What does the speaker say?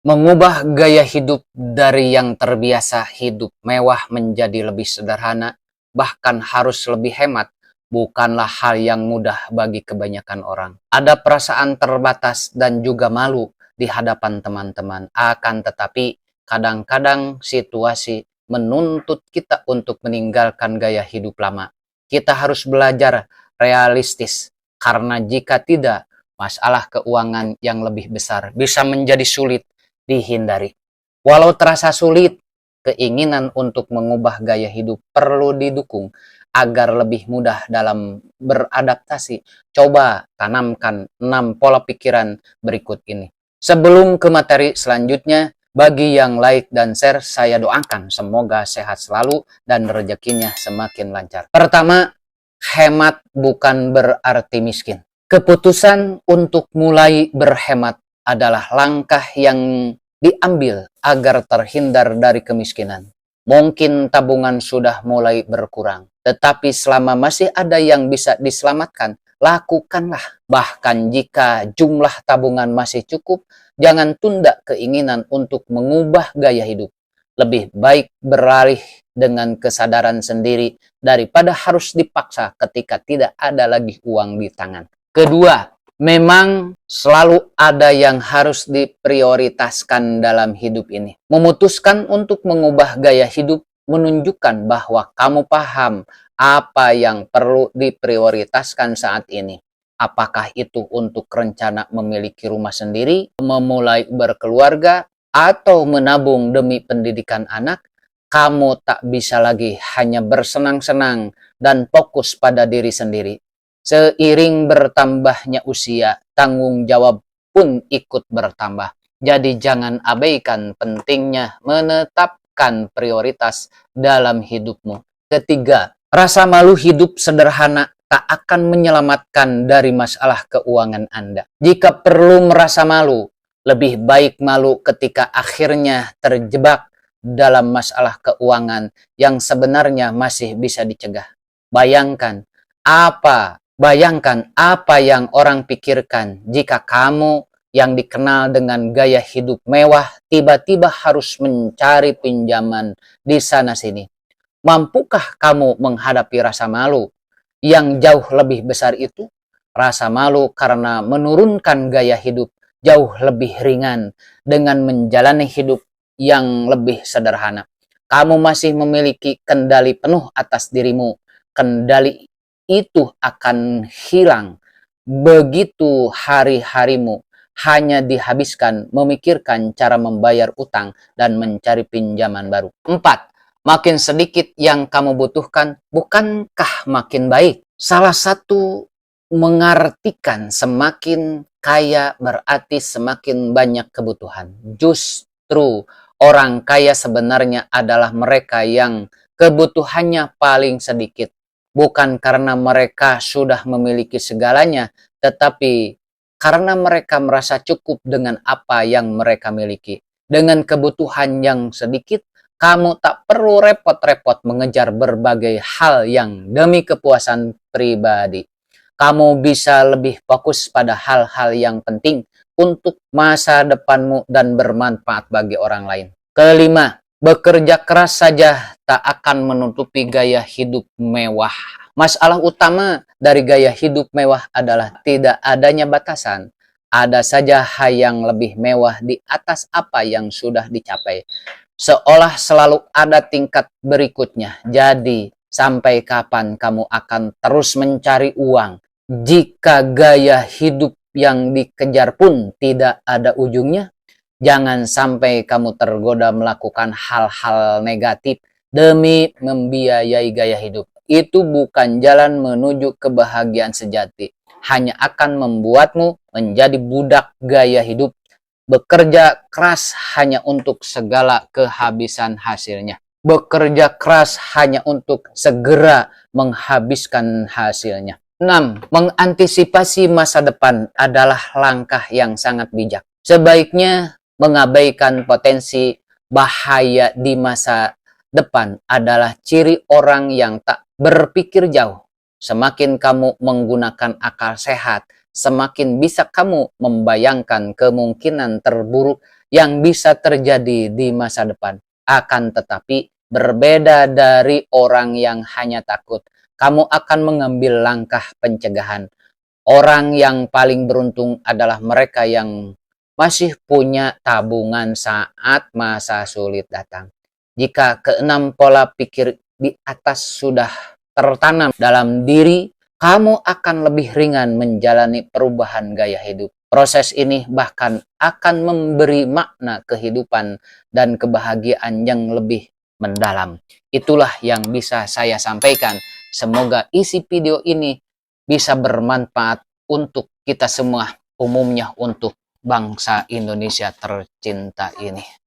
Mengubah gaya hidup dari yang terbiasa hidup mewah menjadi lebih sederhana, bahkan harus lebih hemat, bukanlah hal yang mudah bagi kebanyakan orang. Ada perasaan terbatas dan juga malu di hadapan teman-teman. Akan tetapi, kadang-kadang situasi menuntut kita untuk meninggalkan gaya hidup lama. Kita harus belajar realistis, karena jika tidak, masalah keuangan yang lebih besar bisa menjadi sulit dihindari. Walau terasa sulit, keinginan untuk mengubah gaya hidup perlu didukung agar lebih mudah dalam beradaptasi. Coba tanamkan 6 pola pikiran berikut ini. Sebelum ke materi selanjutnya, bagi yang like dan share, saya doakan semoga sehat selalu dan rezekinya semakin lancar. Pertama, hemat bukan berarti miskin. Keputusan untuk mulai berhemat adalah langkah yang diambil agar terhindar dari kemiskinan. Mungkin tabungan sudah mulai berkurang, tetapi selama masih ada yang bisa diselamatkan, lakukanlah. Bahkan jika jumlah tabungan masih cukup, jangan tunda keinginan untuk mengubah gaya hidup. Lebih baik beralih dengan kesadaran sendiri daripada harus dipaksa ketika tidak ada lagi uang di tangan. Kedua, memang selalu ada yang harus diprioritaskan dalam hidup ini. Memutuskan untuk mengubah gaya hidup menunjukkan bahwa kamu paham apa yang perlu diprioritaskan saat ini. Apakah itu untuk rencana memiliki rumah sendiri, memulai berkeluarga, atau menabung demi pendidikan anak. Kamu tak bisa lagi hanya bersenang-senang dan fokus pada diri sendiri. Seiring bertambahnya usia, tanggung jawab pun ikut bertambah. Jadi jangan abaikan pentingnya menetapkan prioritas dalam hidupmu. Ketiga, rasa malu hidup sederhana tak akan menyelamatkan dari masalah keuangan Anda. Jika perlu merasa malu, lebih baik malu ketika akhirnya terjebak dalam masalah keuangan yang sebenarnya masih bisa dicegah. Bayangkan apa yang orang pikirkan jika kamu yang dikenal dengan gaya hidup mewah tiba-tiba harus mencari pinjaman di sana-sini. Mampukah kamu menghadapi rasa malu yang jauh lebih besar itu? Rasa malu karena menurunkan gaya hidup jauh lebih ringan dengan menjalani hidup yang lebih sederhana. Kamu masih memiliki kendali penuh atas dirimu. Kendali itu akan hilang begitu hari-harimu hanya dihabiskan memikirkan cara membayar utang dan mencari pinjaman baru. 4. Makin sedikit yang kamu butuhkan, bukankah makin baik? Salah satu mengartikan semakin kaya berarti semakin banyak kebutuhan. Justru orang kaya sebenarnya adalah mereka yang kebutuhannya paling sedikit. Bukan karena mereka sudah memiliki segalanya, tetapi karena mereka merasa cukup dengan apa yang mereka miliki. Dengan kebutuhan yang sedikit, kamu tak perlu repot-repot mengejar berbagai hal yang demi kepuasan pribadi. Kamu bisa lebih fokus pada hal-hal yang penting untuk masa depanmu dan bermanfaat bagi orang lain. Kelima, bekerja keras saja tak akan menutupi gaya hidup mewah. Masalah utama dari gaya hidup mewah adalah tidak adanya batasan. Ada saja hal yang lebih mewah di atas apa yang sudah dicapai. Seolah selalu ada tingkat berikutnya. Jadi, sampai kapan kamu akan terus mencari uang? Jika gaya hidup yang dikejar pun tidak ada ujungnya, jangan sampai kamu tergoda melakukan hal-hal negatif demi membiayai gaya hidup. Itu bukan jalan menuju kebahagiaan sejati. Hanya akan membuatmu menjadi budak gaya hidup. Bekerja keras hanya untuk segala kehabisan hasilnya. Bekerja keras hanya untuk segera menghabiskan hasilnya. 6. Mengantisipasi masa depan adalah langkah yang sangat bijak. Sebaiknya mengabaikan potensi bahaya di masa depan adalah ciri orang yang tak berpikir jauh. Semakin kamu menggunakan akal sehat, semakin bisa kamu membayangkan kemungkinan terburuk yang bisa terjadi di masa depan. Akan tetapi, berbeda dari orang yang hanya takut, kamu akan mengambil langkah pencegahan. Orang yang paling beruntung adalah mereka yang masih punya tabungan saat masa sulit datang. Jika keenam pola pikir di atas sudah tertanam dalam diri, kamu akan lebih ringan menjalani perubahan gaya hidup. Proses ini bahkan akan memberi makna kehidupan dan kebahagiaan yang lebih mendalam. Itulah yang bisa saya sampaikan. Semoga isi video ini bisa bermanfaat untuk kita semua, umumnya untuk bangsa Indonesia tercinta ini.